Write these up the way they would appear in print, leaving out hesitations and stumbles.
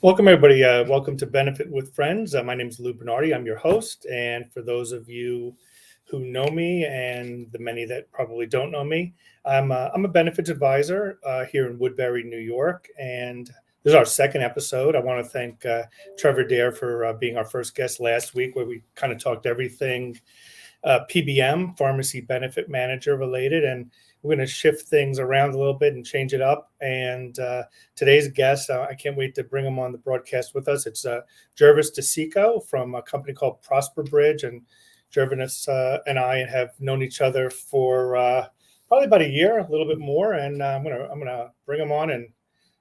Welcome, everybody. Welcome to Benefit with Friends. My name is Lou Bernardi. I'm your host. And for those of you who know me and the many that probably don't know me, I'm a benefits advisor here in Woodbury, New York. And this is our second episode. I want to thank Trevor Dare for being our first guest last week, where we kind of talked everything PBM, pharmacy benefit manager related. And we're going to shift things around a little bit and change it up. And today's guest, I can't wait to bring him on the broadcast with us. It's Jervis Dicicco from a company called prosperbridge. And Jervis and I have known each other for probably about a year, a little bit more. And I'm gonna bring him on and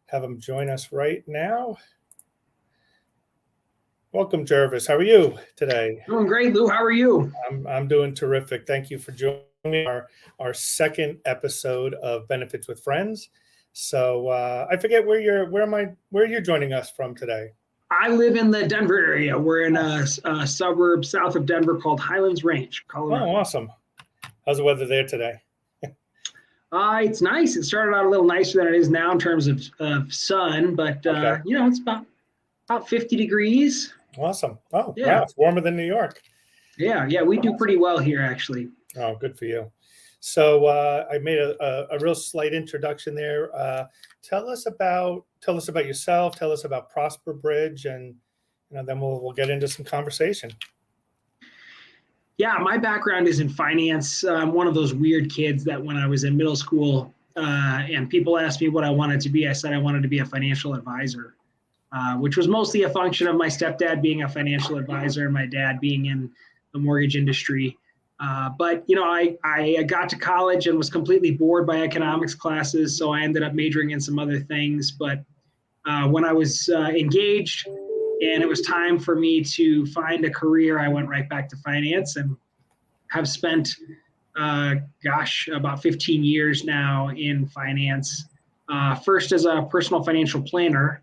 have him join us right now. Welcome, Jervis. How are you today? Doing great, Lou. How are you? I'm doing terrific. Thank you for joining me. Our second episode of Benefits with Friends. So I forget where are you joining us from today? I live in the Denver area. We're in a suburb south of Denver called Highlands Ranch, Colorado. Oh, awesome. How's the weather there today? It's nice. It started out a little nicer than it is now in terms of sun, but Okay. it's about 50 degrees. Awesome. Oh, Yeah. Wow. It's warmer than New York. Yeah, we do pretty well here, actually. Oh, good for you. So I made a real slight introduction there. Tell us about yourself. Tell us about prosperbridge, and then we'll get into some conversation. Yeah, my background is in finance. I'm one of those weird kids that when I was in middle school and people asked me what I wanted to be, I said I wanted to be a financial advisor, which was mostly a function of my stepdad being a financial advisor and my dad being in the mortgage industry. But I got to college and was completely bored by economics classes, so I ended up majoring in some other things. But when I was engaged and it was time for me to find a career, I went right back to finance and have spent, about 15 years now in finance. First as a personal financial planner,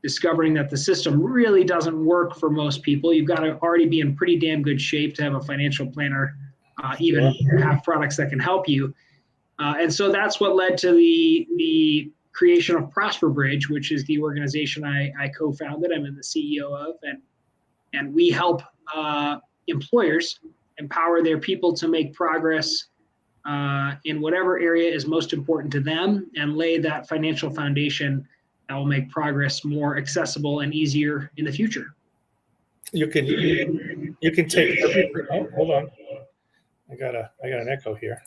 discovering that the system really doesn't work for most people. You've got to already be in pretty damn good shape to have a financial planner, even have products that can help you. And so that's what led to the creation of prosperbridge, which is the organization I co-founded. I'm the CEO of, and we help employers empower their people to make progress in whatever area is most important to them and lay that financial foundation that will make progress more accessible and easier in the future. You can take everything. Oh, hold on. I got an echo here.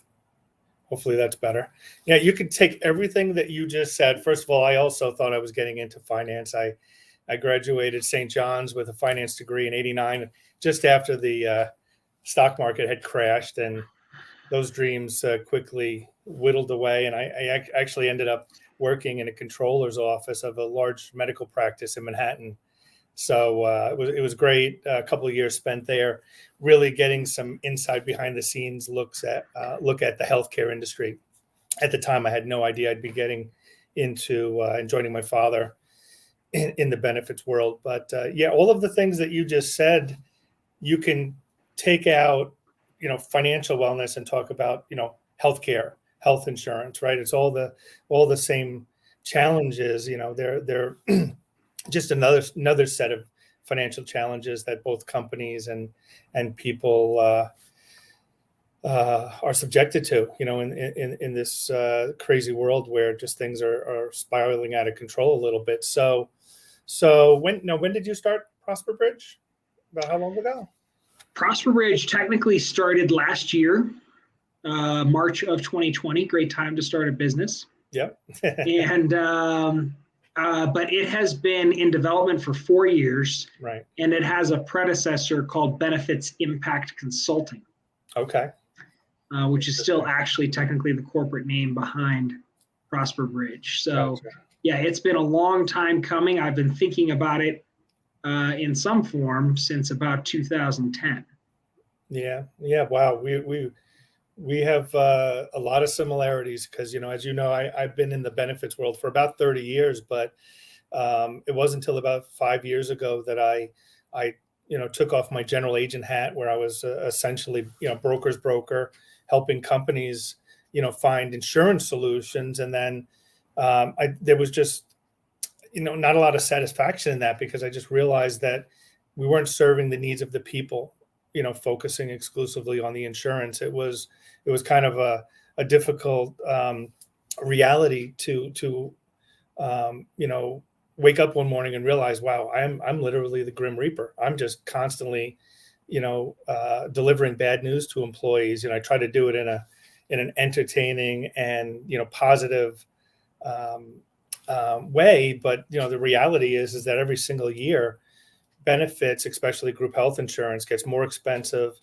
Hopefully that's better. Yeah, you can take everything that you just said. First of all, I also thought I was getting into finance. I graduated St. John's with a finance degree in '89, just after the stock market had crashed, and those dreams quickly whittled away. And I actually ended up working in a controller's office of a large medical practice in Manhattan. So it was great. A couple of years spent there, really getting some inside behind the scenes look at the healthcare industry. At the time, I had no idea I'd be getting into and joining my father in the benefits world. But all of the things that you just said, you can take out, financial wellness and talk about, healthcare, health insurance, right? It's all the same challenges. They're just another set of financial challenges that both companies and people are subjected to, in this crazy world where just things are spiraling out of control a little bit. So when did you start prosperbridge? About how long ago? prosperbridge technically started last year, March of 2020. Great time to start a business. Yep. And but it has been in development for 4 years. Right. And it has a predecessor called Benefits Impact Consulting. Okay. Which is still actually technically the corporate name behind prosperbridge. So Gotcha. Yeah, it's been a long time coming. I've been thinking about it in some form since about 2010. Yeah. Wow. We have a lot of similarities because, as you know, I've been in the benefits world for about 30 years, but it wasn't until about 5 years ago that I took off my general agent hat, where I was essentially, broker's broker, helping companies, find insurance solutions. And then there was just, not a lot of satisfaction in that, because I just realized that we weren't serving the needs of the people, focusing exclusively on the insurance. It was kind of a difficult reality to wake up one morning and realize, wow, I'm literally the Grim Reaper. I'm just constantly, delivering bad news to employees. I try to do it in an entertaining and positive way, but the reality is that every single year, benefits, especially group health insurance, gets more expensive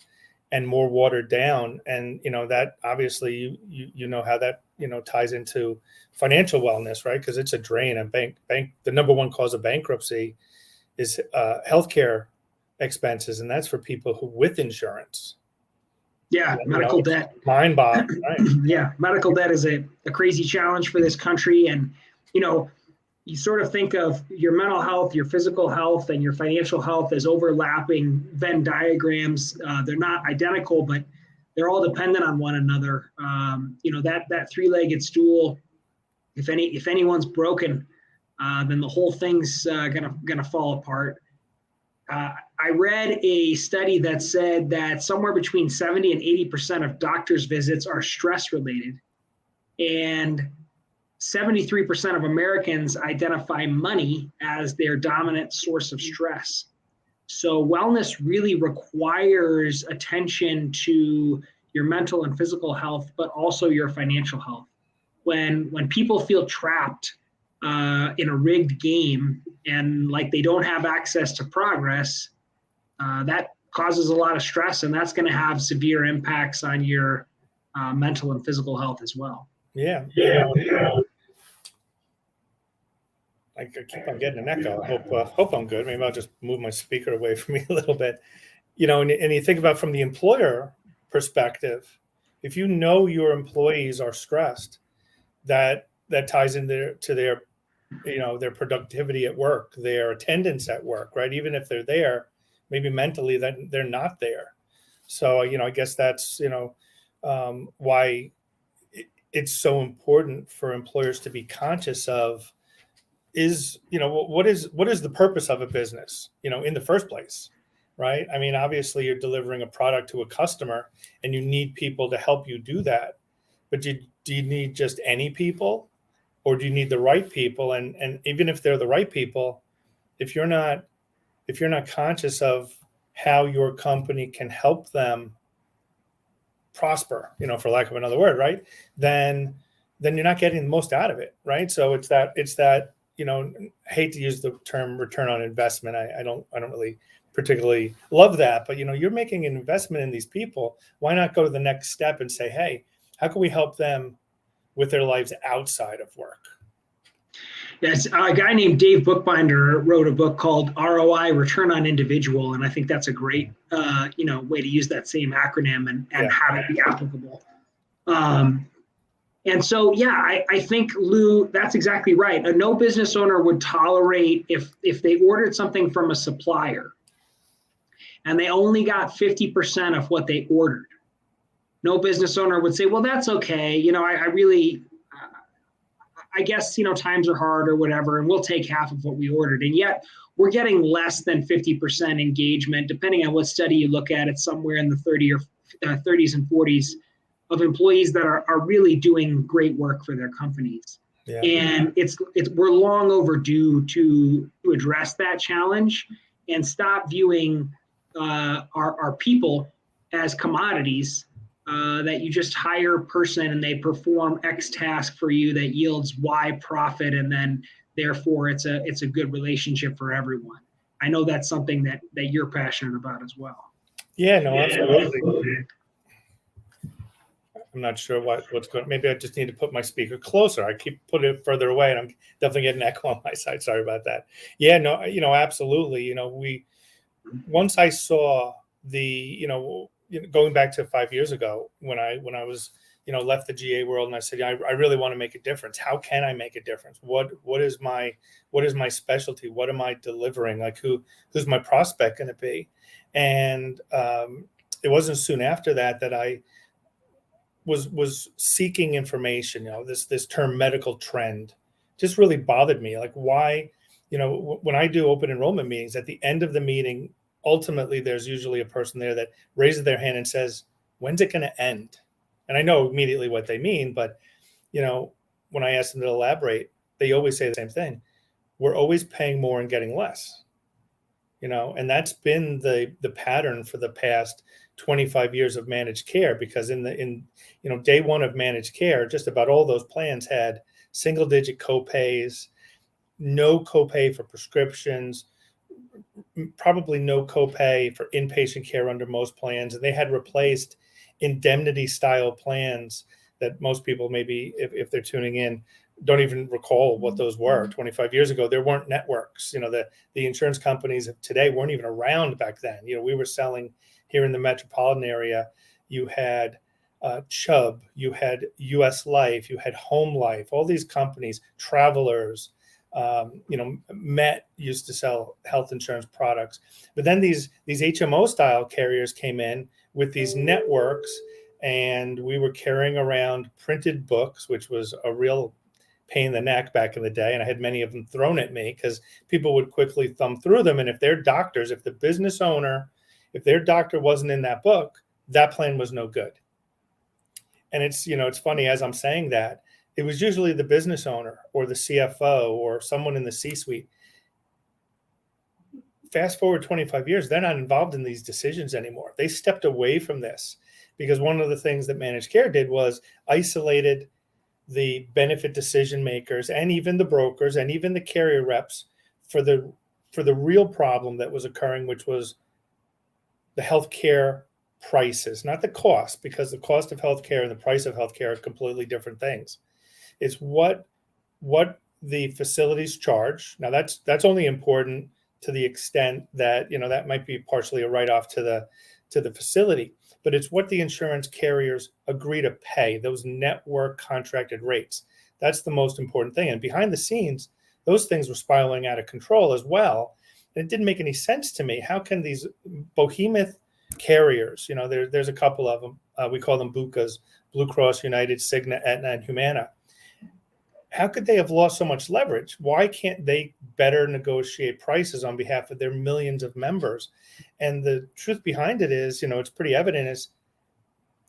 and more watered down, and that obviously you know how that ties into financial wellness, right? Because it's a drain. And bank the number one cause of bankruptcy is healthcare expenses, and that's for people who with insurance. Yeah, medical debt. Mind-boggling, right? Yeah, medical debt is a crazy challenge for this country, and you sort of think of your mental health, your physical health, and your financial health as overlapping Venn diagrams. They're not identical, but they're all dependent on one another. That three-legged stool, if anyone's broken, then the whole thing's gonna fall apart. I read a study that said that somewhere between 70 and 80% of doctors' visits are stress related, and 73% of Americans identify money as their dominant source of stress. So wellness really requires attention to your mental and physical health, but also your financial health. When people feel trapped in a rigged game and like they don't have access to progress, that causes a lot of stress, and that's going to have severe impacts on your mental and physical health as well. Yeah. I keep on getting an echo. I hope I'm good. Maybe I'll just move my speaker away from me a little bit. And you think about from the employer perspective, if your employees are stressed, that ties into their their productivity at work, their attendance at work, right? Even if they're there, maybe mentally that they're not there. So I guess that's why it's so important for employers to be conscious of is what is the purpose of a business in the first place, right? I mean, obviously you're delivering a product to a customer and you need people to help you do that, but do you need just any people, or do you need the right people? And even if they're the right people, if you're not conscious of how your company can help them prosper, for lack of another word, right, then you're not getting the most out of it, right? So it's that hate to use the term return on investment. I don't really particularly love that, but you're making an investment in these people. Why not go to the next step and say, hey, how can we help them with their lives outside of work? Yes, a guy named Dave Bookbinder wrote a book called ROI, Return on Individual, and I think that's a great way to use that same acronym and have it be applicable. And so, I think, Lou, that's exactly right. A no business owner would tolerate if they ordered something from a supplier and they only got 50% of what they ordered. No business owner would say, well, that's okay. I guess, times are hard or whatever, and we'll take half of what we ordered. And yet we're getting less than 50% engagement, depending on what study you look at. It's somewhere in the 30s and 40s of employees that are really doing great work for their companies. Yeah. And we're long overdue to address that challenge and stop viewing our people as commodities. That you just hire a person and they perform X task for you that yields Y profit, and then therefore it's a good relationship for everyone. I know that's something that you're passionate about as well. Yeah, no, absolutely. I'm not sure what's going. Maybe I just need to put my speaker closer. I keep putting it further away, and I'm definitely getting an echo on my side. Sorry about that. Yeah, no, absolutely. Once I saw the going back to 5 years ago when I was left the GA world, and I said, I really want to make a difference. How can I make a difference? What is my specialty? What am I delivering? Like who's my prospect going to be? And it wasn't soon after that I was seeking information. This term medical trend just really bothered me. Like why when I do open enrollment meetings, at the end of the meeting, ultimately, there's usually a person there that raises their hand and says, when's it going to end? And I know immediately what they mean, but, when I ask them to elaborate, they always say the same thing. We're always paying more and getting less, and that's been the pattern for the past 25 years of managed care, because in day one of managed care, just about all those plans had single digit copays, no copay for prescriptions, probably no copay for inpatient care under most plans. And they had replaced indemnity style plans that most people, maybe if they're tuning in, don't even recall what those were. 25 years ago, there weren't networks. The insurance companies of today weren't even around back then. We were selling here in the metropolitan area. You had Chubb, you had US Life, you had Home Life, all these companies, Travelers, Met used to sell health insurance products. But then these HMO style carriers came in with these networks, and we were carrying around printed books, which was a real pain in the neck back in the day. And I had many of them thrown at me because people would quickly thumb through them. And if their doctors, if the business owner, if their doctor wasn't in that book, that plan was no good. And it's funny, as I'm saying that, it was usually the business owner or the CFO or someone in the C-suite. Fast forward 25 years, they're not involved in these decisions anymore. They stepped away from this because one of the things that managed care did was isolated the benefit decision makers and even the brokers and even the carrier reps for the real problem that was occurring, which was the healthcare prices, not the cost, because the cost of healthcare and the price of healthcare are completely different things. It's what the facilities charge. Now that's only important to the extent that that might be partially a write-off to the facility, but it's what the insurance carriers agree to pay, those network contracted rates. That's the most important thing. And behind the scenes, those things were spiraling out of control as well. And it didn't make any sense to me. How can these behemoth carriers, there's a couple of them, we call them BUCAs, Blue Cross, United, Cigna, Aetna, and Humana. How could they have lost so much leverage? Why can't they better negotiate prices on behalf of their millions of members? And the truth behind it is, it's pretty evident, is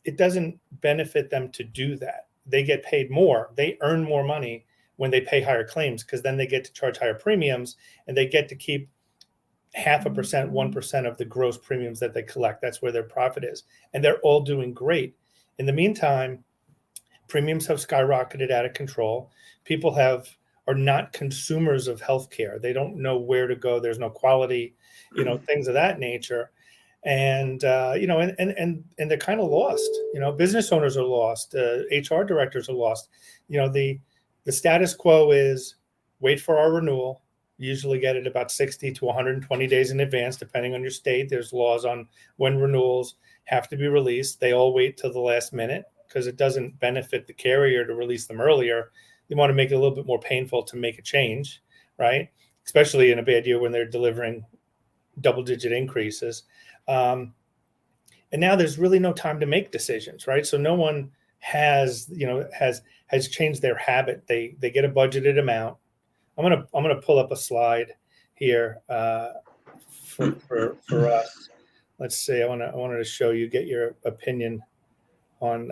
it doesn't benefit them to do that. They get paid more. They earn more money when they pay higher claims, because then they get to charge higher premiums and they get to keep 0.5%, 1% of the gross premiums that they collect. That's where their profit is. And they're all doing great. In the meantime, premiums have skyrocketed out of control. People are not consumers of healthcare. They don't know where to go. There's no quality, things of that nature. And, and they're kind of lost. Business owners are lost. HR directors are lost. The status quo is wait for our renewal. You usually get it about 60 to 120 days in advance, depending on your state. There's laws on when renewals have to be released. They all wait till the last minute because it doesn't benefit the carrier to release them earlier. They want to make it a little bit more painful to make a change, right? Especially in a bad year when they're delivering double-digit increases. And now there's really no time to make decisions, right? So no one has changed their habit. They get a budgeted amount. I'm gonna pull up a slide here for us. Let's see. I wanted to show you, get your opinion on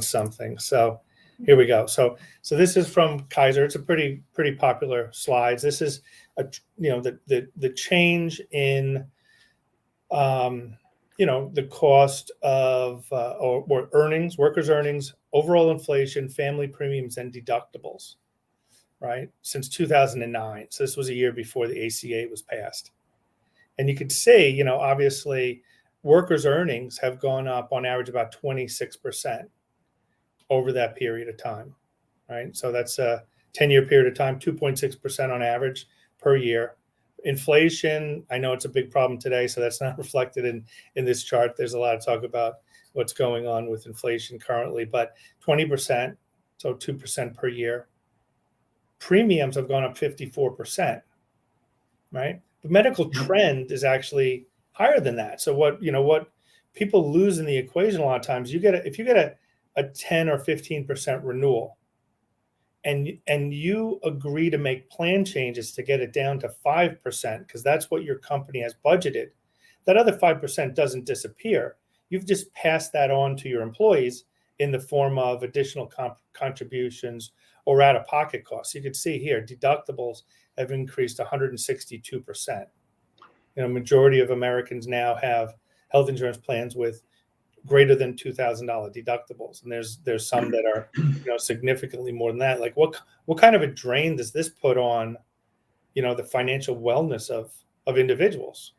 something. So here we go. So this is from Kaiser. It's a pretty popular slides. This is the change in the cost of or earnings, workers' earnings, overall inflation, family premiums, and deductibles, right? Since 2009. So this was a year before the ACA was passed. And you could see, obviously workers' earnings have gone up on average about 26% over that period of time, right? So that's a 10-year period of time, 2.6% on average per year. Inflation, I know it's a big problem today, so that's not reflected in this chart. There's a lot of talk about what's going on with inflation currently, but 20%, so 2% per year. Premiums have gone up 54%, right? The medical trend is actually higher than that. So what people lose in the equation a lot of times, if you get a 10 or 15% renewal, and you agree to make plan changes to get it down to 5%, because that's what your company has budgeted, that other 5% doesn't disappear. You've just passed that on to your employees in the form of additional contributions or out-of-pocket costs. You can see here, deductibles have increased 162%. Majority of Americans now have health insurance plans with greater than $2,000 deductibles, and there's some that are significantly more than that. Like what kind of a drain does this put on the financial wellness of individuals?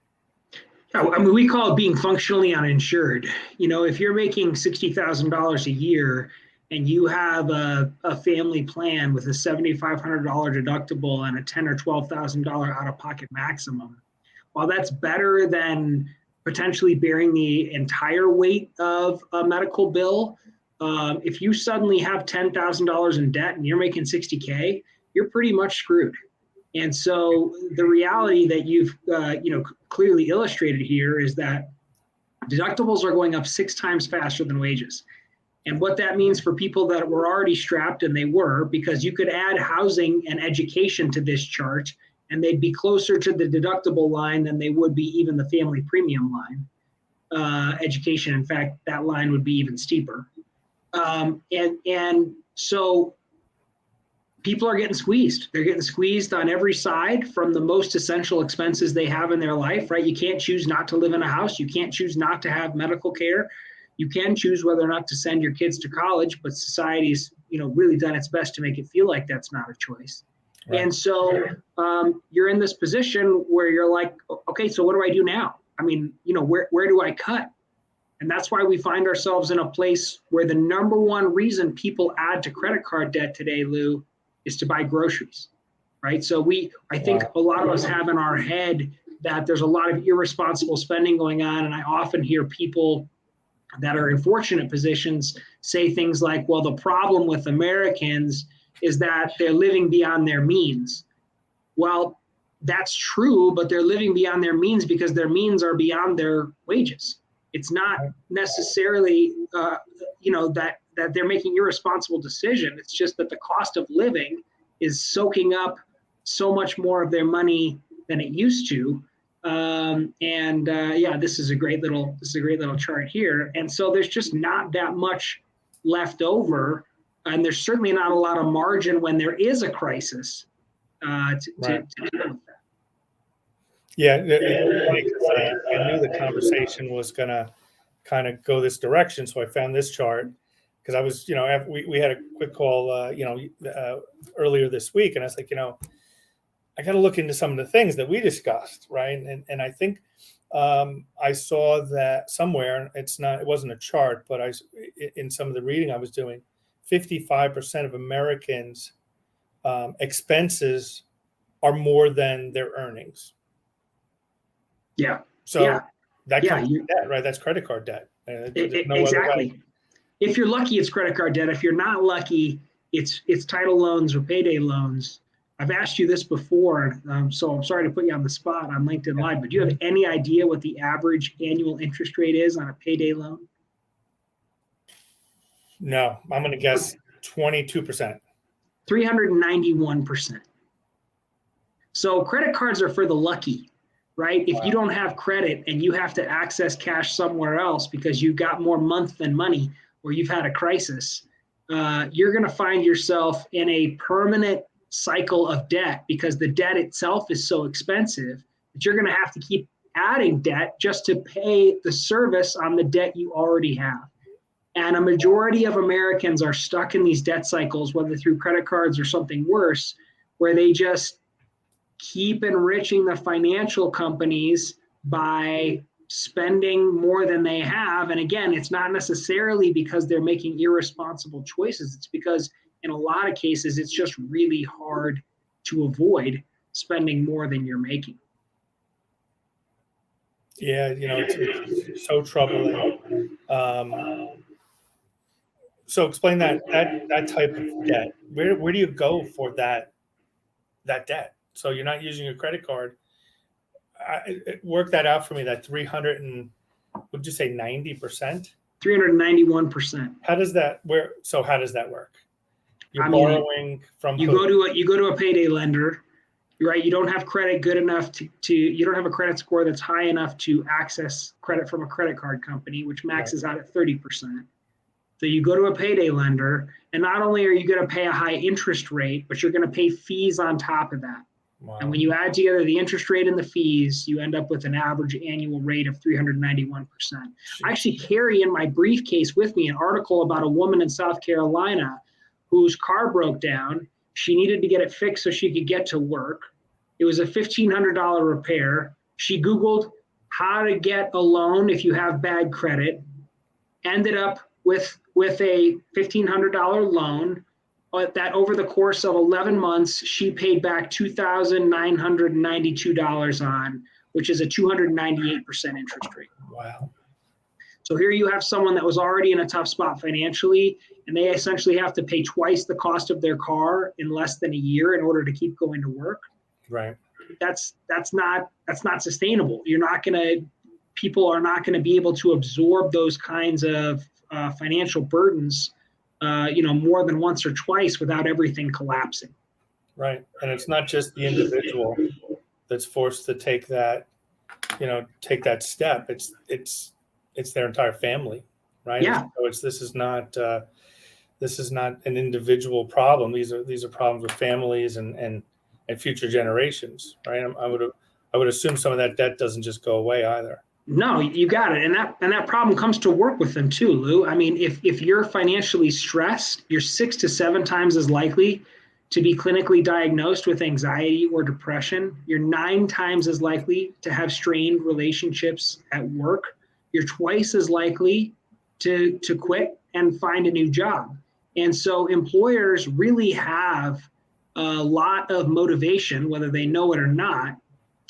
I mean, we call it being functionally uninsured. If you're making $60,000 a year and you have a family plan with a $7,500 deductible and a $10,000 or $12,000 out-of-pocket maximum, while that's better than potentially bearing the entire weight of a medical bill, if you suddenly have $10,000 in debt and you're making $60K, you're pretty much screwed. And so the reality that you've clearly illustrated here is that deductibles are going up 6 times faster than wages. And what that means for people that were already strapped, and they were, because you could add housing and education to this chart, and they'd be closer to the deductible line than they would be even the family premium line. Education, in fact, that line would be even steeper. And so people are getting squeezed. They're getting squeezed on every side from the most essential expenses they have in their life, right? You can't choose not to live in a house. You can't choose not to have medical care. You can choose whether or not to send your kids to college, but society's, really done its best to make it feel like that's not a choice. Right. And so you're in this position where you're like, okay, so what do I do now? I mean, where do I cut? And that's why we find ourselves in a place where the number one reason people add to credit card debt today, Lou, is to buy groceries, right? So I think a lot of us have in our head that there's a lot of irresponsible spending going on. And I often hear people that are in fortunate positions say things like, well, the problem with Americans is that they're living beyond their means. Well, that's true, but they're living beyond their means because their means are beyond their wages. It's not necessarily, that they're making irresponsible decisions. It's just that the cost of living is soaking up so much more of their money than it used to. This is a great little chart here. And so there's just not that much left over. And there's certainly not a lot of margin when there is a crisis to deal with that. Yeah, I knew the conversation was going to kind of go this direction, so I found this chart because I was, we had a quick call, earlier this week, and I was like, I got to look into some of the things that we discussed, right? And I think I saw that somewhere. It wasn't a chart, but in some of the reading I was doing, 55% of Americans' expenses are more than their earnings. Yeah. So that comes from debt, right? That's credit card debt. Exactly. If you're lucky, it's credit card debt. If you're not lucky, it's title loans or payday loans. I've asked you this before, so I'm sorry to put you on the spot on LinkedIn Live, but do you have any idea what the average annual interest rate is on a payday loan? No, I'm going to guess 22%. 391%. So credit cards are for the lucky, right? If you don't have credit and you have to access cash somewhere else because you've got more month than money or you've had a crisis, you're going to find yourself in a permanent cycle of debt because the debt itself is so expensive that you're going to have to keep adding debt just to pay the service on the debt you already have. And a majority of Americans are stuck in these debt cycles, whether through credit cards or something worse, where they just keep enriching the financial companies by spending more than they have. And again, it's not necessarily because they're making irresponsible choices. It's because in a lot of cases, it's just really hard to avoid spending more than you're making. Yeah, it's so troubling. So explain that type of debt. Where do you go for that debt? So you're not using your credit card. Work that out for me. That 300 and would you say 90%? 391%. How does that work? You're borrowing from you who? go to a payday lender, right? You don't have credit good enough to you don't have a credit score that's high enough to access credit from a credit card company, which maxes out at 30%. So you go to a payday lender, and not only are you going to pay a high interest rate, but you're going to pay fees on top of that. Wow. And when you add together the interest rate and the fees, you end up with an average annual rate of 391%. I actually carry in my briefcase with me an article about a woman in South Carolina whose car broke down. She needed to get it fixed so she could get to work. It was a $1,500 repair. She Googled how to get a loan if you have bad credit, ended up with a $1,500 loan that over the course of 11 months, she paid back $2,992 on, which is a 298% interest rate. Wow. So here you have someone that was already in a tough spot financially, and they essentially have to pay twice the cost of their car in less than a year in order to keep going to work. Right. That's not sustainable. People are not going to be able to absorb those kinds of financial burdens, more than once or twice without everything collapsing. Right. And it's not just the individual that's forced to take that step. It's their entire family, right? Yeah. So this is not an individual problem. These are problems with families and future generations, right? I would assume some of that debt doesn't just go away either. No, you got it. And that problem comes to work with them too, Lou. I mean, if you're financially stressed, you're 6 to 7 times as likely to be clinically diagnosed with anxiety or depression. You're 9 times as likely to have strained relationships at work. You're twice as likely to quit and find a new job. And so employers really have a lot of motivation, whether they know it or not,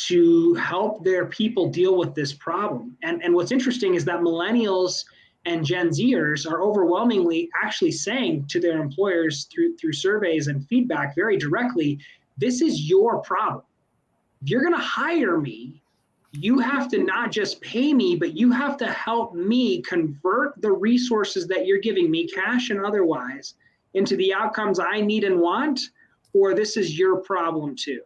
to help their people deal with this problem. And what's interesting is that millennials and Gen Zers are overwhelmingly actually saying to their employers through surveys and feedback very directly, this is your problem. If you're going to hire me, you have to not just pay me, but you have to help me convert the resources that you're giving me, cash and otherwise, into the outcomes I need and want, or this is your problem too.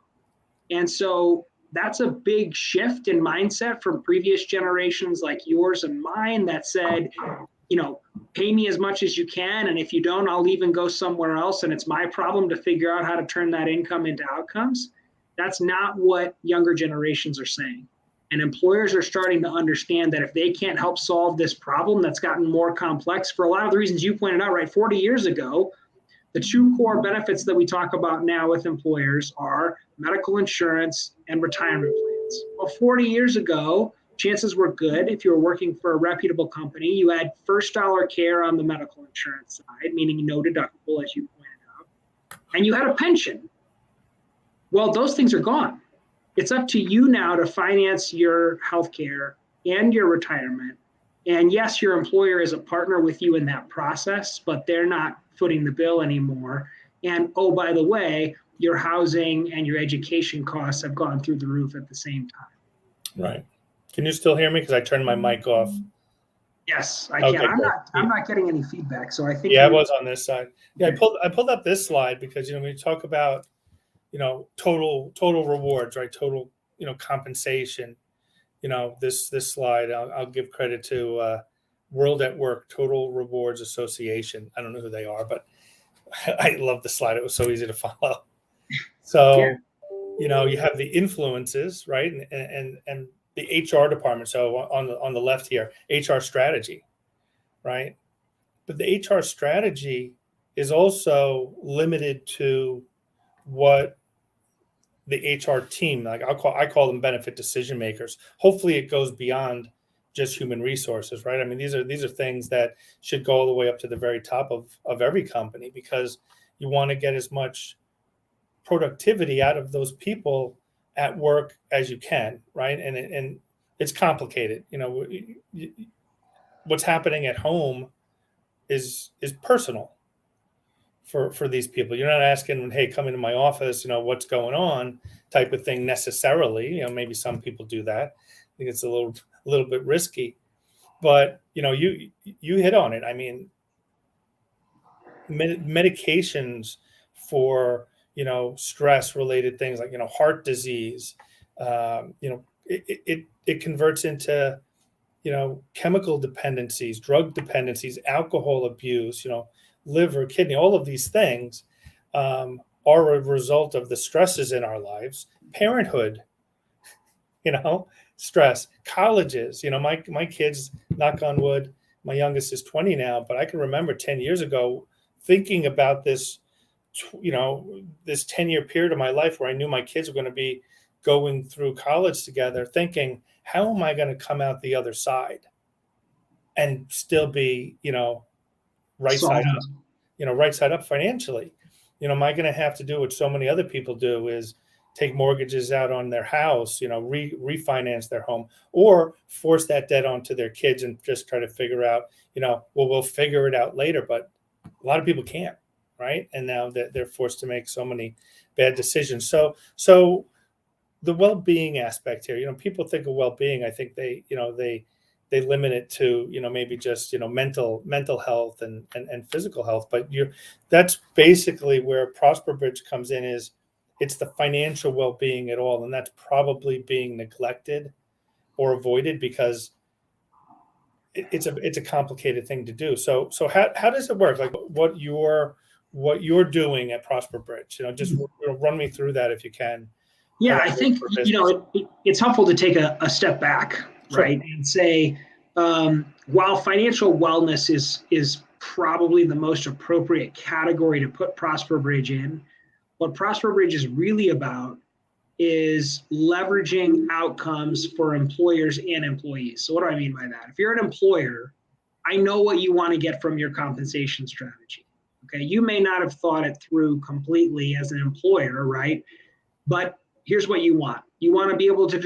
And so that's a big shift in mindset from previous generations like yours and mine that said, pay me as much as you can. And if you don't, I'll even go somewhere else. And it's my problem to figure out how to turn that income into outcomes. That's not what younger generations are saying. And employers are starting to understand that if they can't help solve this problem that's gotten more complex for a lot of the reasons you pointed out, right? 40 years ago, the 2 core benefits that we talk about now with employers are medical insurance and retirement plans. Well, 40 years ago, chances were good if you were working for a reputable company, you had first dollar care on the medical insurance side, meaning no deductible, as you pointed out, and you had a pension. Well, those things are gone. It's up to you now to finance your healthcare and your retirement. And yes, your employer is a partner with you in that process, but they're not footing the bill anymore. And oh, by the way, your housing and your education costs have gone through the roof at the same time. Right. Can you still hear me? Because I turned my mic off. Yes, I can. I'm not getting any feedback, so I think. Yeah, I was on this side. Yeah, I pulled up this slide because when you talk about total rewards, right? Total compensation. This slide, I'll give credit to World at Work Total Rewards Association. I don't know who they are, but I love the slide. It was so easy to follow. So, you have the influences, right? And the HR department. So on the left here, HR strategy, right? But the HR strategy is also limited to what the HR team, like I call them benefit decision makers. Hopefully it goes beyond just human resources, right? I mean, these are things that should go all the way up to the very top of every company, because you want to get as much productivity out of those people at work as you can, right? And it's complicated. What's happening at home is personal for these people. You're not asking, hey, come into my office, what's going on type of thing necessarily. Maybe some people do that. I think it's a little bit risky, but you hit on it. I mean, medications for, stress related things like, heart disease. It converts into, chemical dependencies, drug dependencies, alcohol abuse, liver, kidney, all of these things are a result of the stresses in our lives. Parenthood, stress, colleges, my kids, knock on wood, my youngest is 20 now, but I can remember 10 years ago thinking about this, this 10-year period of my life where I knew my kids were going to be going through college together, thinking, how am I going to come out the other side and still be, right side up, right side up financially? Am I going to have to do what so many other people do, is take mortgages out on their house, refinance their home, or force that debt onto their kids and just try to figure out, well, we'll figure it out later. But a lot of people can't, right? And now they're forced to make so many bad decisions. So the well-being aspect here, people think of well-being, I think they limit it to, maybe just, mental health and physical health. But that's basically where ProsperBridge comes in, is it's the financial well-being at all. And that's probably being neglected or avoided because it's a complicated thing to do. So how does it work? Like what you're doing at ProsperBridge, just run me through that if you can. Yeah, I think, it's helpful to take a step back, Sure. right? And say, while financial wellness is probably the most appropriate category to put ProsperBridge in, what ProsperBridge is really about is leveraging outcomes for employers and employees. So what do I mean by that? If you're an employer, I know what you want to get from your compensation strategy. Okay, you may not have thought it through completely as an employer, right? But here's what you want. You want to be able to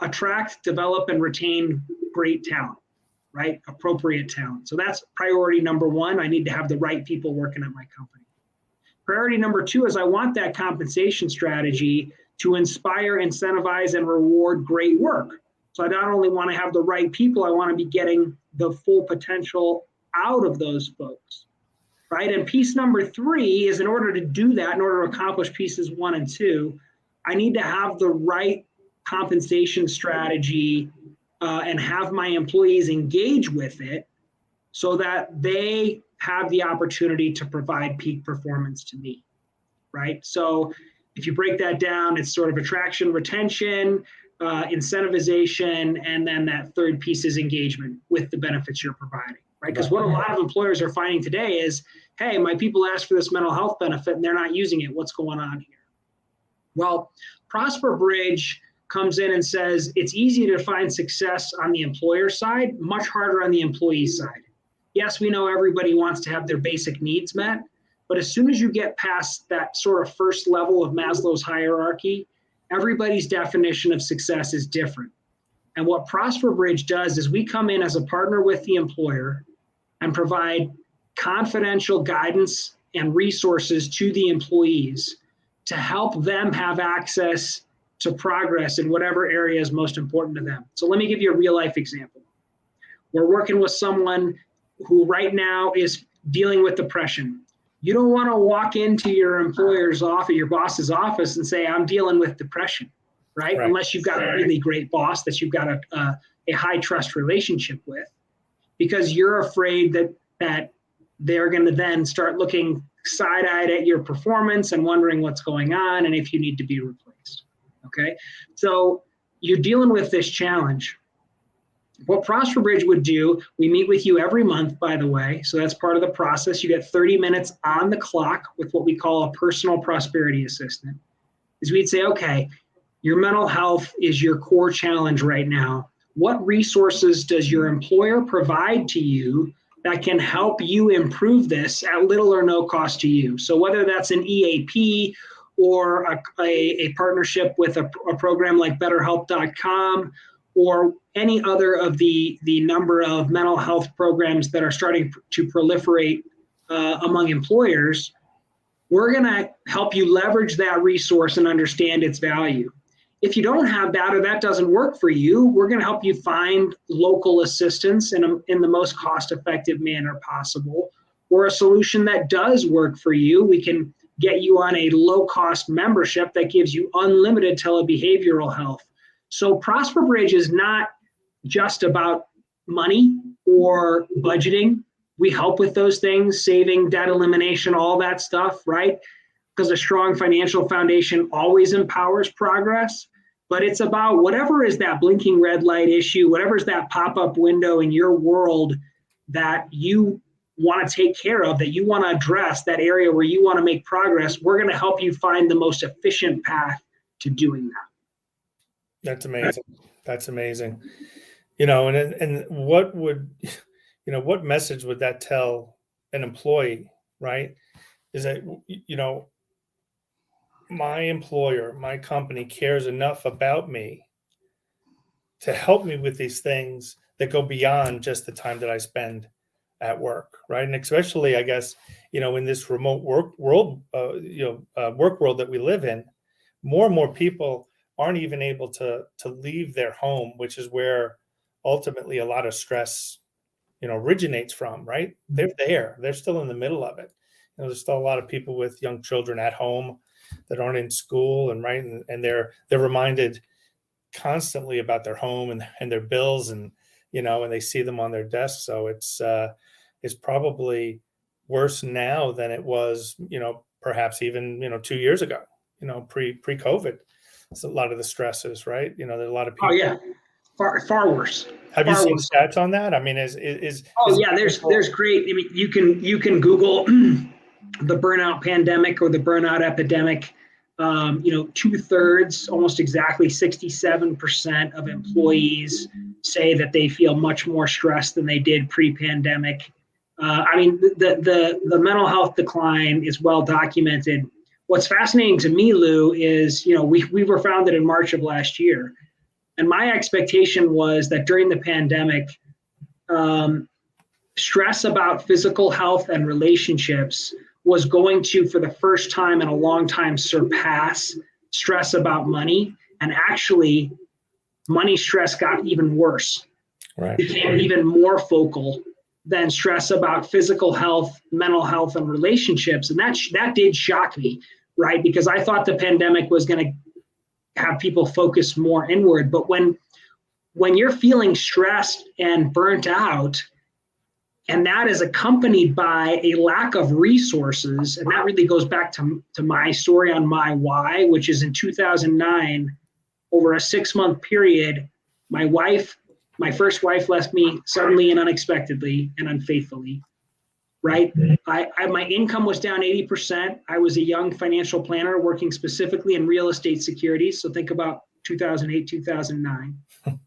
attract, develop, and retain great talent, right? Appropriate talent. So that's priority number one. I need to have the right people working at my company. Priority number two is I want that compensation strategy to inspire, incentivize, and reward great work. So I not only want to have the right people, I want to be getting the full potential out of those folks, right? And piece number three is, in order to do that, in order to accomplish pieces 1 and 2, I need to have the right compensation strategy and have my employees engage with it so that they have the opportunity to provide peak performance to me, right? So if you break that down, it's sort of attraction, retention, incentivization, and then that third piece is engagement with the benefits you're providing, right? Because what a lot of employers are finding today is, hey, my people asked for this mental health benefit and they're not using it. What's going on here? Well, ProsperBridge comes in and says it's easy to find success on the employer side, much harder on the employee side. Yes, we know everybody wants to have their basic needs met, but as soon as you get past that sort of first level of Maslow's hierarchy, everybody's definition of success is different. And what ProsperBridge does is we come in as a partner with the employer and provide confidential guidance and resources to the employees to help them have access to progress in whatever area is most important to them. So let me give you a real life example. We're working with someone who right now is dealing with depression. You don't want to walk into your employer's office, your boss's office, and say, I'm dealing with depression, right? Unless you've got a really great boss that you've got a high trust relationship with, because you're afraid that they're going to then start looking side-eyed at your performance and wondering what's going on and if you need to be replaced, okay? So you're dealing with this challenge. What ProsperBridge would do, we meet with you every month, by the way, so that's part of the process. You get 30 minutes on the clock with what we call a personal prosperity assistant, is we'd say, okay, your mental health is your core challenge right now. What resources does your employer provide to you that can help you improve this at little or no cost to you? So whether that's an EAP or a partnership with a program like BetterHelp.com or any other of the number of mental health programs that are starting to proliferate among employers, we're going to help you leverage that resource and understand its value. If you don't have that or that doesn't work for you, we're going to help you find local assistance in the most cost-effective manner possible. or a solution that does work for you. We can get you on a low-cost membership that gives you unlimited telebehavioral health. So ProsperBridge is not just about money or budgeting. We help with those things, saving, debt elimination, all that stuff, right? Because a strong financial foundation always empowers progress. But it's about whatever is that blinking red light issue, whatever is that pop-up window in your world that you want to take care of, that you want to address, that area where you want to make progress. We're going to help you find the most efficient path to doing that. That's amazing. That's amazing. And what would, what message would that tell an employee, right? Is that, my employer, my company cares enough about me to help me with these things that go beyond just the time that I spend at work, right? And especially, I guess, in this remote work world, work world that we live in, more and more people aren't even able to leave their home, which is where ultimately a lot of stress, originates from, right? They're still in the middle of it. There's still a lot of people with young children at home that aren't in school, and right, and they're reminded constantly about their home and their bills, and and they see them on their desk. So it's probably worse now than it was, perhaps even 2 years ago, pre-COVID. So a lot of the stresses, right? There's a lot of people. Oh yeah, far worse. Have you seen stats on that? I mean, is there's great. I mean, you can Google the burnout pandemic or the burnout epidemic. 2/3, almost exactly 67% of employees say that they feel much more stressed than they did pre-pandemic. The mental health decline is well documented. What's fascinating to me, Lou, is we were founded in March of last year, and my expectation was that during the pandemic, stress about physical health and relationships was going to, for the first time in a long time, surpass stress about money. And actually, money stress got even worse. Right. Became even more focal than stress about physical health, mental health, and relationships. And that did shock me, right? Because I thought the pandemic was going to have people focus more inward. But when you're feeling stressed and burnt out, and that is accompanied by a lack of resources, and that really goes back to my story on my why, which is in 2009, over a 6-month period, my first wife left me suddenly and unexpectedly and unfaithfully, right? My income was down 80%. I was a young financial planner working specifically in real estate securities. So think about 2008, 2009,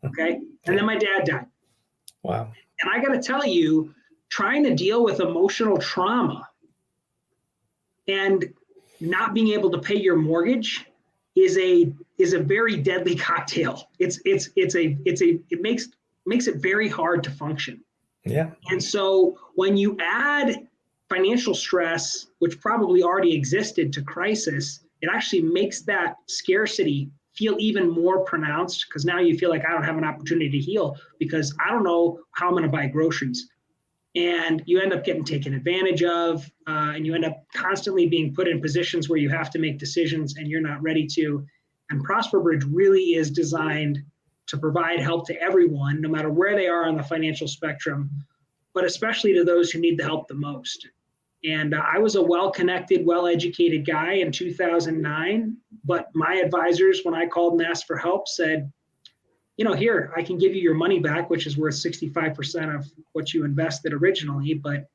okay? And then my dad died. Wow. And I got to tell you, trying to deal with emotional trauma and not being able to pay your mortgage is a very deadly cocktail. It makes it very hard to function. Yeah. And so when you add financial stress, which probably already existed, to crisis, it actually makes that scarcity feel even more pronounced, because now you feel like I don't have an opportunity to heal because I don't know how I'm going to buy groceries. And you end up getting taken advantage of, and you end up constantly being put in positions where you have to make decisions and you're not ready to. And ProsperBridge really is designed to provide help to everyone, no matter where they are on the financial spectrum, but especially to those who need the help the most. And I was a well-connected, well-educated guy in 2009, but my advisors, when I called and asked for help, said, here, I can give you your money back, which is worth 65% of what you invested originally, but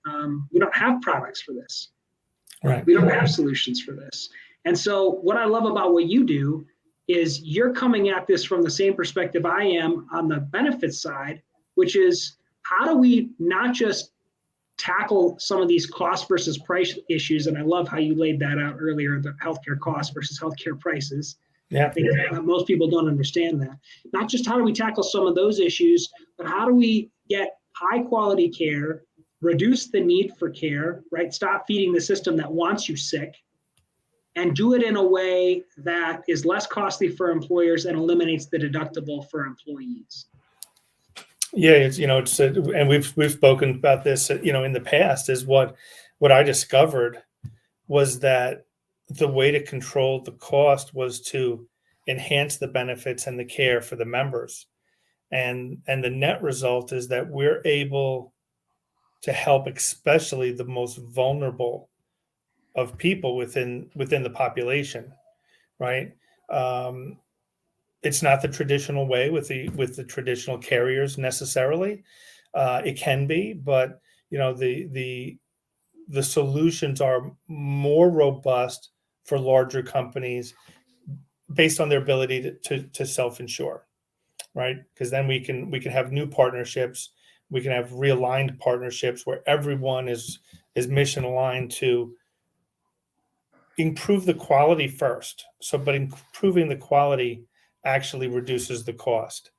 we don't have products for this. Right. We don't have solutions for this. And so what I love about what you do is you're coming at this from the same perspective I am on the benefits side, which is how do we not just tackle some of these cost versus price issues, and I love how you laid that out earlier, the healthcare costs versus healthcare prices. Yeah. I think most people don't understand that. Not just how do we tackle some of those issues, but how do we get high quality care, reduce the need for care, right? Stop feeding the system that wants you sick, and do it in a way that is less costly for employers and eliminates the deductible for employees. Yeah, it's and we've spoken about this, in the past. Is what I discovered was that the way to control the cost was to enhance the benefits and the care for the members, and the net result is that we're able to help, especially the most vulnerable of people within the population, right? Um, it's not the traditional way with the traditional carriers necessarily. It can be, but the solutions are more robust for larger companies based on their ability to self-insure, right? Because then we can have new partnerships, we can have realigned partnerships where everyone is mission aligned to improve the quality first. But improving the quality actually reduces the cost,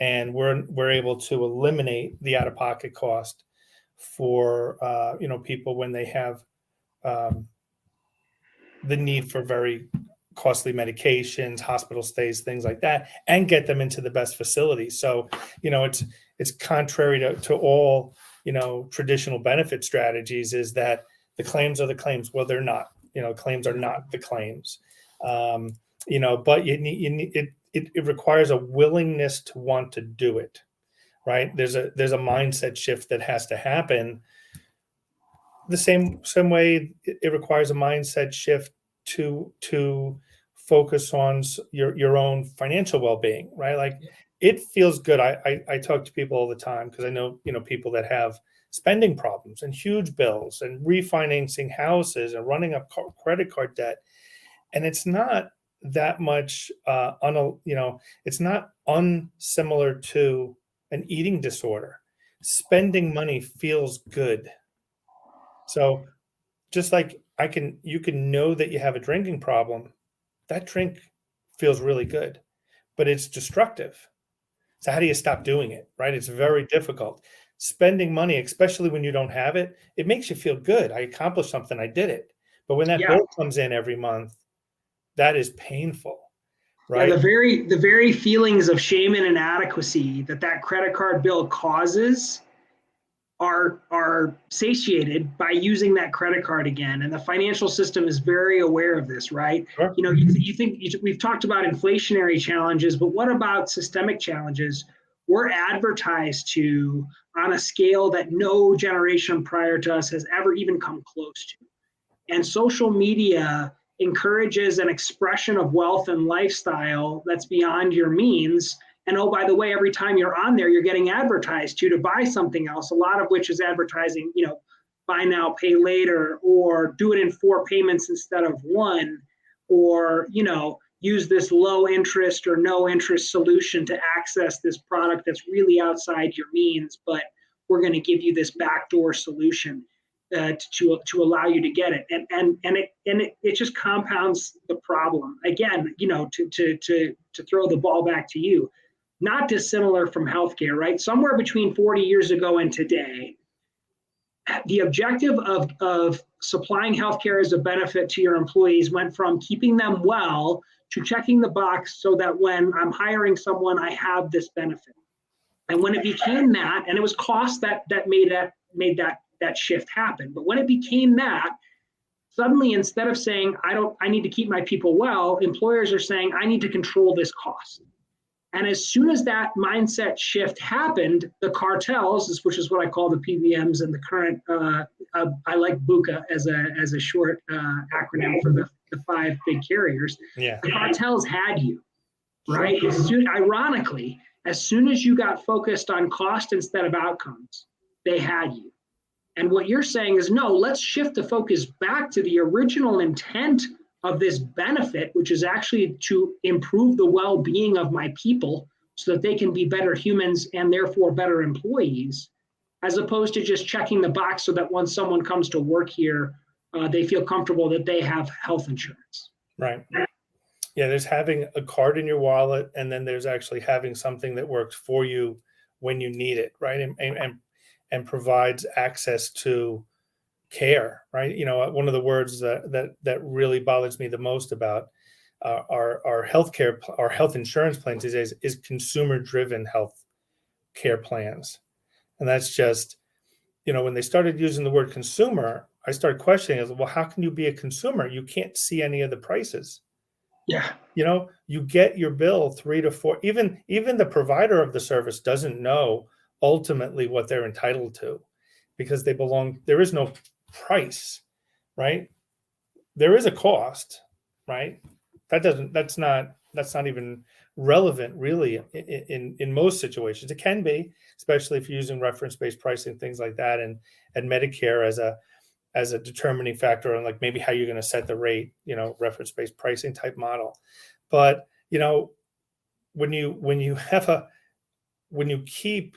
and we're able to eliminate the out of pocket cost for people when they have um, the need for very costly medications, hospital stays, things like that, and get them into the best facilities. So, it's contrary to all, traditional benefit strategies, is that the claims are the claims. Well, they're not. Claims are not the claims. But it requires a willingness to want to do it, right? There's a mindset shift that has to happen. The same way it requires a mindset shift to focus on your own financial well-being, right? Like, it feels good. I talk to people all the time because I know people that have spending problems and huge bills and refinancing houses and running up credit card debt, and it's not that much it's not unsimilar to an eating disorder. Spending money feels good. So just like you can know that you have a drinking problem, that drink feels really good, but it's destructive. So how do you stop doing it, right? It's very difficult. Spending money, especially when you don't have it, it makes you feel good. I accomplished something, I did it. But when that Yeah. bill comes in every month, that is painful, Yeah, right? the very feelings of shame and inadequacy that credit card bill causes are satiated by using that credit card again, and the financial system is very aware of this, right? Sure. We've talked about inflationary challenges, but what about systemic challenges? We're advertised to on a scale that no generation prior to us has ever even come close to. And social media encourages an expression of wealth and lifestyle that's beyond your means. And oh, by the way, every time you're on there, you're getting advertised to buy something else, a lot of which is advertising, buy now, pay later, or do it in 4 payments instead of 1, or, use this low interest or no interest solution to access this product that's really outside your means, but we're going to give you this backdoor solution to allow you to get it, and it just compounds the problem. Again, to throw the ball back to you, not dissimilar from healthcare, right? Somewhere between 40 years ago and today, the objective of supplying healthcare as a benefit to your employees went from keeping them well to checking the box so that when I'm hiring someone, I have this benefit. And when it became that, and it was cost that made that shift happen. But when it became that, suddenly instead of saying I need to keep my people well, employers are saying I need to control this cost. And as soon as that mindset shift happened, the cartels, which is what I call the PBMs and the current, I like BUCA as a short acronym for the 5 big carriers. Yeah. The cartels had you, right? Ironically, as soon as you got focused on cost instead of outcomes, they had you. And what you're saying is, no, let's shift the focus back to the original intent of this benefit, which is actually to improve the well-being of my people so that they can be better humans and therefore better employees, as opposed to just checking the box so that when someone comes to work here, they feel comfortable that they have health insurance. Right. Yeah, there's having a card in your wallet, and then there's actually having something that works for you when you need it, right? And provides access to care, right? One of the words that really bothers me the most about our healthcare, our health insurance plans is consumer driven health care plans. And that's just, when they started using the word consumer, I started questioning, well, how can you be a consumer? You can't see any of the prices. Yeah. You get your bill 3 to 4, even the provider of the service doesn't know ultimately what they're entitled to, because there is no price, right? There is a cost, right? That's not even relevant really in most situations. It can be, especially if you're using reference-based pricing, things like that, and Medicare as a determining factor on like maybe how you're going to set the rate, reference-based pricing type model. But when you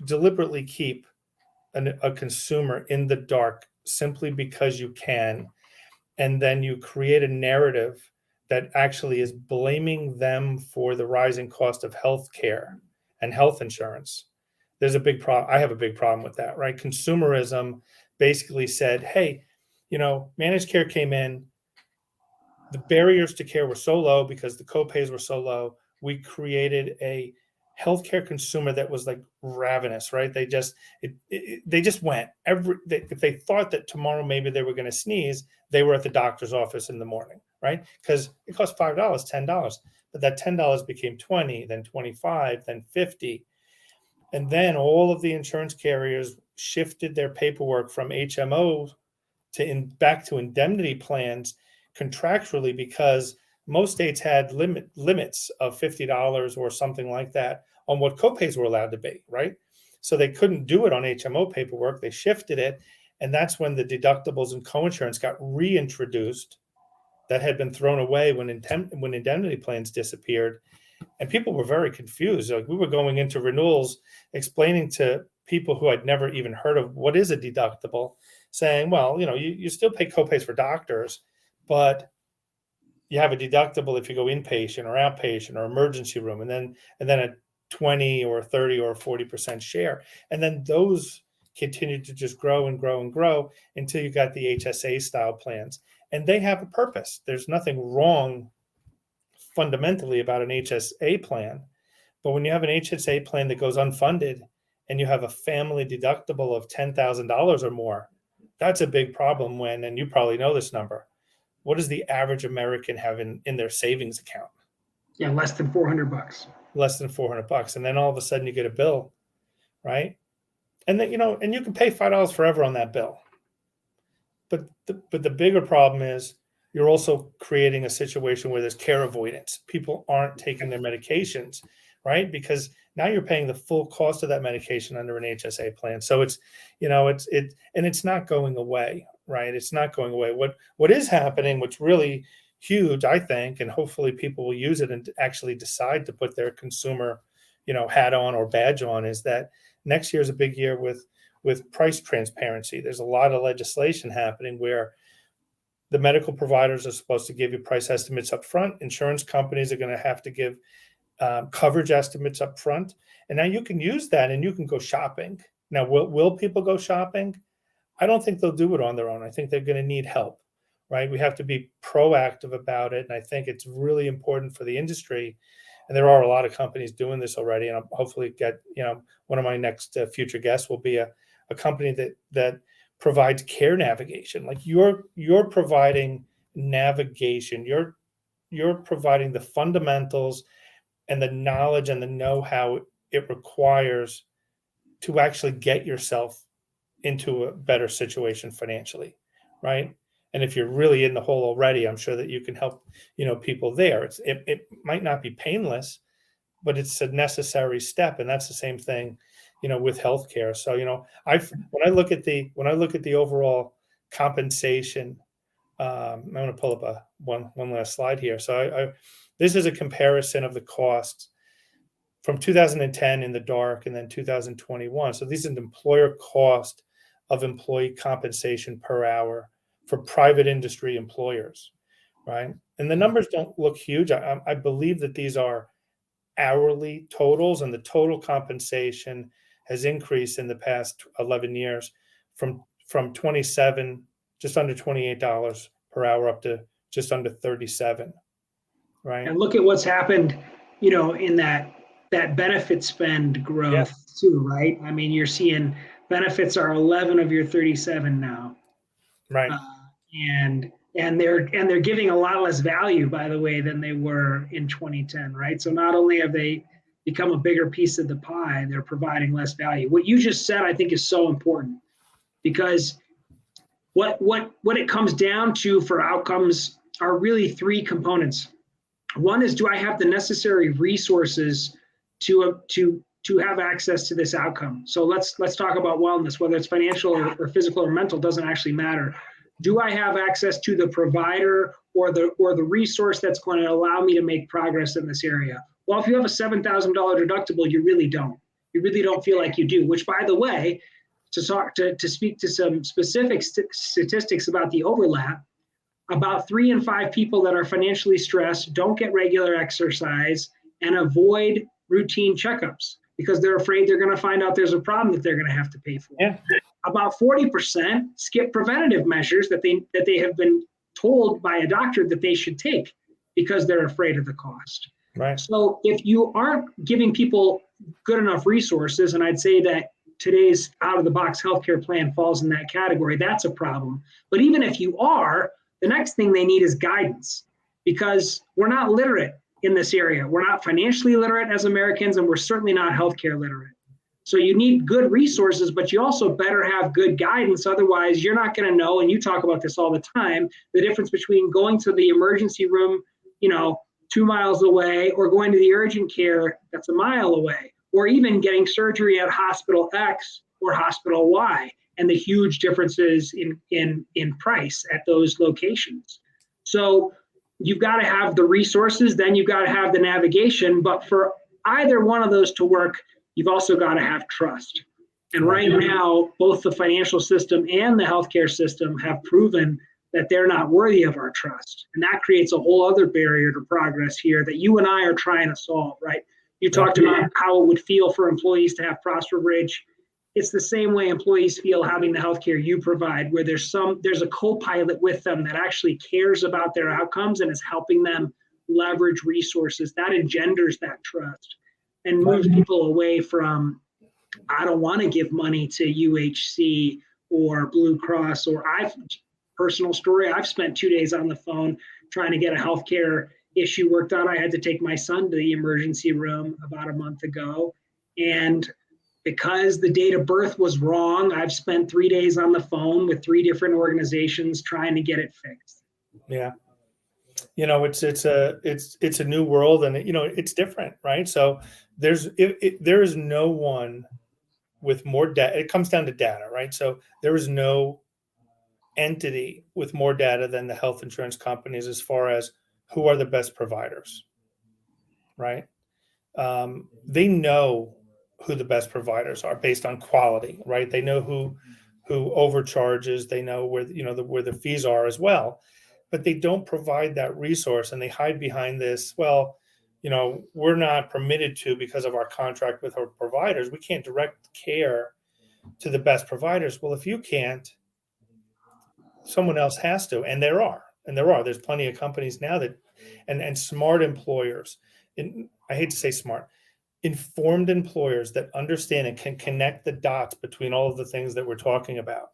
deliberately keep a consumer in the dark simply because you can, and then you create a narrative that actually is blaming them for the rising cost of health care and health insurance, there's a big problem. I have a big problem with that, right? Consumerism basically said, hey, managed care came in, the barriers to care were so low because the copays were so low. We created a healthcare consumer that was like ravenous, right? They just went if they thought that tomorrow maybe they were going to sneeze, they were at the doctor's office in the morning, right? Because it cost $5, $10, but that $10 became 20, then 25, then 50. And then all of the insurance carriers shifted their paperwork from HMO back to indemnity plans contractually, because most states had limits of $50 or something like that on what copays were allowed to be, right? So they couldn't do it on HMO paperwork. They shifted it, and that's when the deductibles and coinsurance got reintroduced that had been thrown away when indemnity plans disappeared. And people were very confused. Like, we were going into renewals explaining to people who had never even heard of what is a deductible, saying, well, you still pay copays for doctors, but you have a deductible if you go inpatient or outpatient or emergency room, and then a 20 or 30 or 40% share. And then those continued to just grow and grow and grow until you got the HSA style plans. And they have a purpose. There's nothing wrong fundamentally about an HSA plan. But when you have an HSA plan that goes unfunded and you have a family deductible of $10,000 or more, that's a big problem and you probably know this number. What does the average American have in their savings account? Yeah, less than $400. Less than $400. And then all of a sudden you get a bill, right? And then, and you can pay $5 forever on that bill. But the bigger problem is you're also creating a situation where there's care avoidance. People aren't taking their medications, right? Because now you're paying the full cost of that medication under an HSA plan. So it's not going away, right? It's not going away. What is happening, what's really huge, I think, and hopefully people will use it and actually decide to put their consumer, hat on or badge on, is that next year is a big year with price transparency. There's a lot of legislation happening where the medical providers are supposed to give you price estimates up front. Insurance companies are going to have to give coverage estimates up front. And now you can use that and you can go shopping. Now, will people go shopping? I don't think they'll do it on their own. I think they're going to need help, right? We have to be proactive about it. And I think it's really important for the industry. And there are a lot of companies doing this already. And I'll hopefully get, one of my next future guests will be a company that provides care navigation. Like you're providing navigation. You're providing the fundamentals and the knowledge and the know-how it requires to actually get yourself into a better situation financially, right? And if you're really in the hole already, I'm sure that you can help, people there. It might not be painless, but it's a necessary step, and that's the same thing, with healthcare. So, when I look at the overall compensation, I'm going to pull up one last slide here. So this is a comparison of the costs from 2010 in the dark and then 2021. So these are the employer cost of employee compensation per hour for private industry employers, right? And the numbers don't look huge. I believe that these are hourly totals, and the total compensation has increased in the past 11 years from 27, just under $28 per hour up to just under 37, right? And look at what's happened, in that that benefit spend growth Yeah. too, right? I mean, you're seeing benefits are 11 of your 37 now. Right. And they're giving a lot less value, by the way, than they were in 2010, right? So not only have they become a bigger piece of the pie, they're providing less value. What you just said, I think, is so important, because what it comes down to for outcomes are really three components. One is, do I have the necessary resources to have access to this outcome? So let's talk about wellness, whether it's financial or physical or mental, doesn't actually matter. Do I have access to the provider or the resource that's going to allow me to make progress in this area? Well, if you have a $7,000 deductible, you really don't. You really don't feel like you do, which, by the way, to speak to some specific statistics about the overlap, about 3 in 5 people that are financially stressed don't get regular exercise and avoid routine checkups because they're afraid they're going to find out there's a problem that they're going to have to pay for. Yeah. About 40% skip preventative measures that they have been told by a doctor that they should take because they're afraid of the cost. Right. So if you aren't giving people good enough resources, and I'd say that today's out-of-the-box healthcare plan falls in that category, that's a problem. But even if you are, the next thing they need is guidance, because we're not literate in this area. We're not financially literate as Americans, and we're certainly not healthcare literate. So you need good resources, but you also better have good guidance. Otherwise, you're not going to know, and you talk about this all the time, the difference between going to the emergency room, 2 miles away, or going to the urgent care that's a mile away, or even getting surgery at hospital X or hospital Y, and the huge differences in price at those locations. So you've got to have the resources, then you've got to have the navigation, but for either one of those to work, you've also got to have trust. And right now, both the financial system and the healthcare system have proven that they're not worthy of our trust. And that creates a whole other barrier to progress here that you and I are trying to solve, right? You talked about how it would feel for employees to have prosperbridge. It's the same way employees feel having the healthcare you provide, where there's a co-pilot with them that actually cares about their outcomes and is helping them leverage resources. That engenders that trust and moves people away from, I don't want to give money to UHC or Blue Cross, or personal story, I've spent 2 days on the phone trying to get a healthcare issue worked out. I had to take my son to the emergency room about a month ago. And because the date of birth was wrong, I've spent 3 days on the phone with 3 different organizations trying to get it fixed. Yeah. It's a new world, and it's different, right? So there is no one with more data. It comes down to data, right? So there is no entity with more data than the health insurance companies as far as who are the best providers, right? They know who the best providers are based on quality, right? They know who overcharges. They know where where the fees are as well, but they don't provide that resource, and they hide behind this. Well, we're not permitted to because of our contract with our providers. We can't direct care to the best providers. Well, if you can't, someone else has to, and there's plenty of companies now that, and smart employers, and I hate to say smart, informed employers that understand and can connect the dots between all of the things that we're talking about.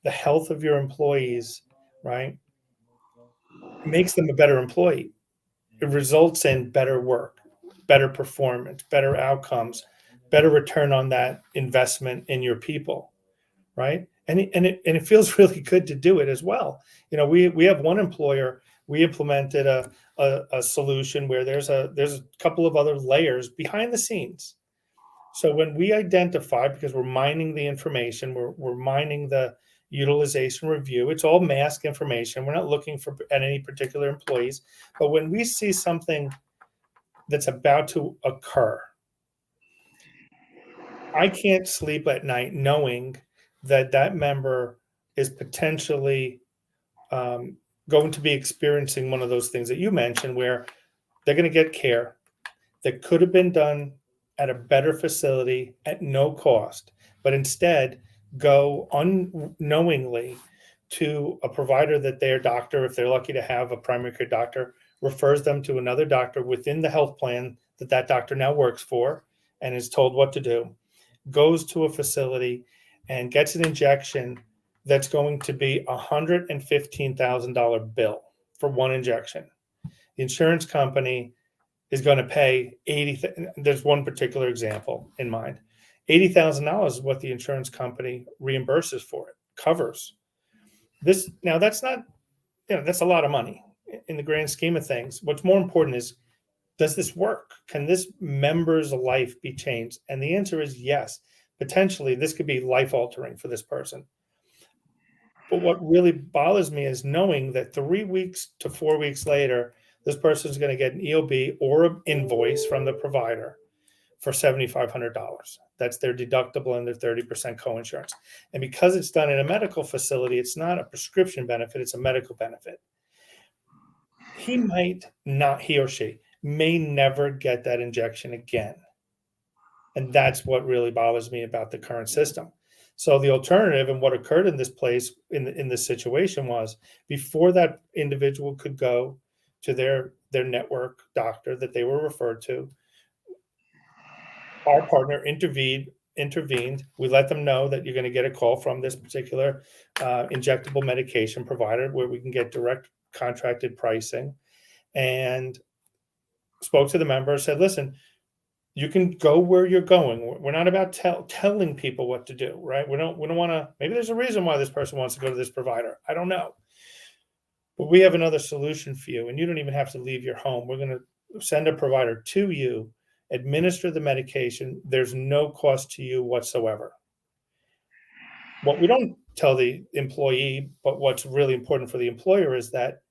The health of your employees, right, makes them a better employee. It results in better work, better performance, better outcomes, better return on that investment in your people, right? And it feels really good to do it as well. We have one employer. We implemented a solution where there's a couple of other layers behind the scenes. So when we identify, because we're mining the information, we're mining the utilization review. It's all mask information. We're not looking at any particular employees, but when we see something that's about to occur, I can't sleep at night knowing that member is potentially going to be experiencing one of those things that you mentioned, where they're going to get care that could have been done at a better facility at no cost, but instead go unknowingly to a provider that their doctor, if they're lucky to have a primary care doctor, refers them to another doctor within the health plan that that doctor now works for and is told what to do, goes to a facility and gets an injection that's going to be a $115,000 bill for one injection. The insurance company is going to pay there's one particular example in mind. $80,000 is what the insurance company reimburses for it, covers. This now that's not, that's a lot of money in the grand scheme of things. What's more important is, does this work? Can this member's life be changed? And the answer is yes. Potentially, this could be life altering for this person. But what really bothers me is knowing that 3 weeks to 4 weeks later, this person is going to get an EOB or an invoice from the provider for $7,500. That's their deductible and their 30% coinsurance. And because it's done in a medical facility, it's not a prescription benefit, it's a medical benefit. He or she may never get that injection again. And that's what really bothers me about the current system. So the alternative, and what occurred in this place, in this situation, was before that individual could go to their network doctor that they were referred to, our partner intervened. We let them know that you're going to get a call from this particular injectable medication provider where we can get direct contracted pricing, and spoke to the member, said, listen, you can go where you're going. We're not about telling people what to do, right? We don't want to, maybe there's a reason why this person wants to go to this provider. I don't know. But we have another solution for you, and you don't even have to leave your home. We're going to send a provider to you, administer the medication. There's no cost to you whatsoever. What we don't tell the employee, but what's really important for the employer, is that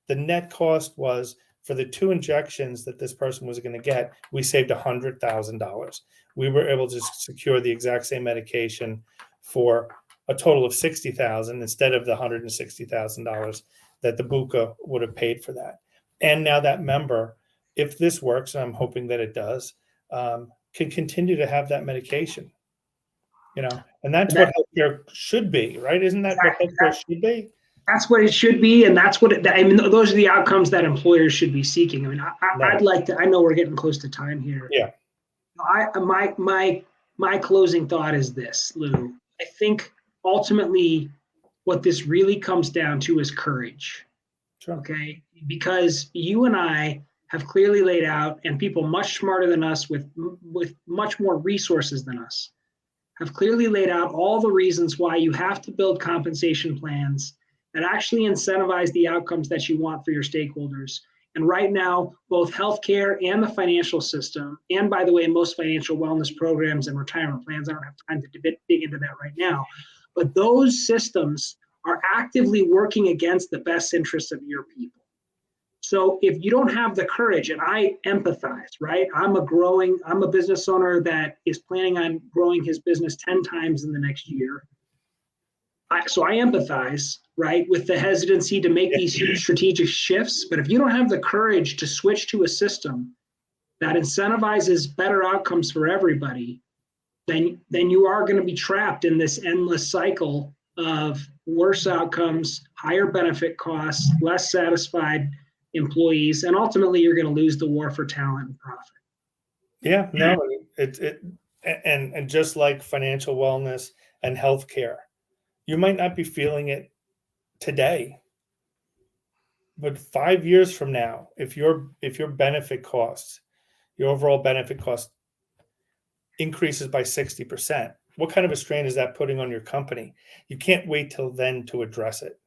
the net cost was, for the 2 injections that this person was going to get, we saved $100,000. We were able to secure the exact same medication for a total of $60,000 instead of the $160,000 that the BUCA would have paid for that. And now that member, if this works, and I'm hoping that it does, can continue to have that medication. And that's what healthcare should be, right? Isn't that what healthcare should be? That's what it should be, and that's what those are the outcomes that employers should be seeking. I mean, I'd like to. I know we're getting close to time here. Yeah. My closing thought is this, Lou. I think ultimately, what this really comes down to is courage. Sure. Okay, because you and I have clearly laid out, and people much smarter than us with much more resources than us have clearly laid out all the reasons why you have to build compensation plans that actually incentivize the outcomes that you want for your stakeholders. And right now, both healthcare and the financial system, and by the way, most financial wellness programs and retirement plans, I don't have time to dig into that right now, but those systems are actively working against the best interests of your people. So if you don't have the courage, and I empathize, right? I'm a business owner that is planning on growing his business 10 times in the next year. So I empathize, right, with the hesitancy to make these huge strategic shifts. But if you don't have the courage to switch to a system that incentivizes better outcomes for everybody, then you are going to be trapped in this endless cycle of worse outcomes, higher benefit costs, less satisfied employees, and ultimately you're going to lose the war for talent and profit. Yeah, no, and just like financial wellness and healthcare, you might not be feeling it today, but 5 years from now, if your benefit costs, your overall benefit cost increases by 60%, what kind of a strain is that putting on your company? You can't wait till then to address it,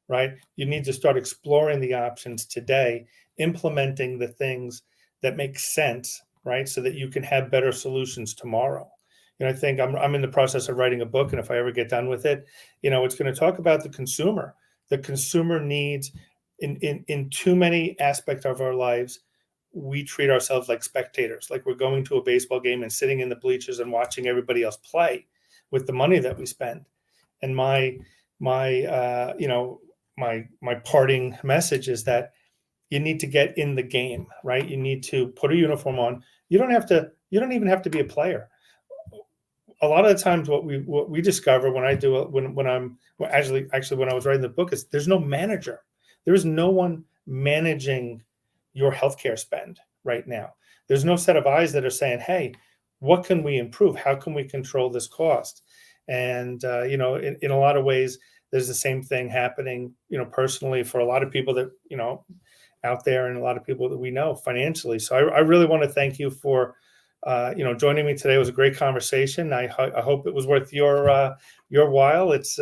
right? You need to start exploring the options today, implementing the things that make sense, right? So that you can have better solutions tomorrow. I think I'm in the process of writing a book, and if I ever get done with it, it's going to talk about the consumer. The consumer needs, in too many aspects of our lives, we treat ourselves like spectators, like we're going to a baseball game and sitting in the bleachers and watching everybody else play with the money that we spend. And my parting message is that you need to get in the game, right? You need to put a uniform on. You don't even have to be a player. A lot of the times what we discover when I do it, when I was writing the book, is there's no manager. There is no one managing your healthcare spend right now. there's no set of eyes that are saying, hey, what can we improve? How can we control this cost? And, in a lot of ways, there's the same thing happening, personally for a lot of people that, out there, and a lot of people that we know financially. So I really want to thank you for, joining me today. It was a great conversation. I hope it was worth your while. It's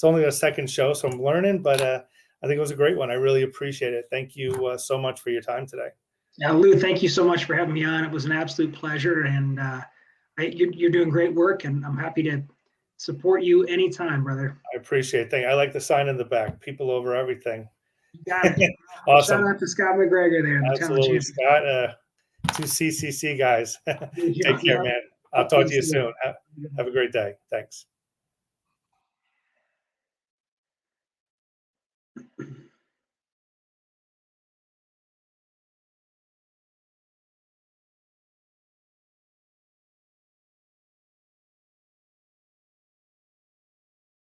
only a second show, so I'm learning, but I think it was a great one. I really appreciate it. Thank you so much for your time today. Yeah, Lou, thank you so much for having me on. It was an absolute pleasure, and you're doing great work, and I'm happy to support you anytime, brother. I appreciate it. I like the sign in the back. People over everything. You got it. Awesome. Shout out to Scott McGregor there. Absolutely, Scott. Two CCC guys. Take care, man. I'll talk to you soon. Have a great day. Thanks.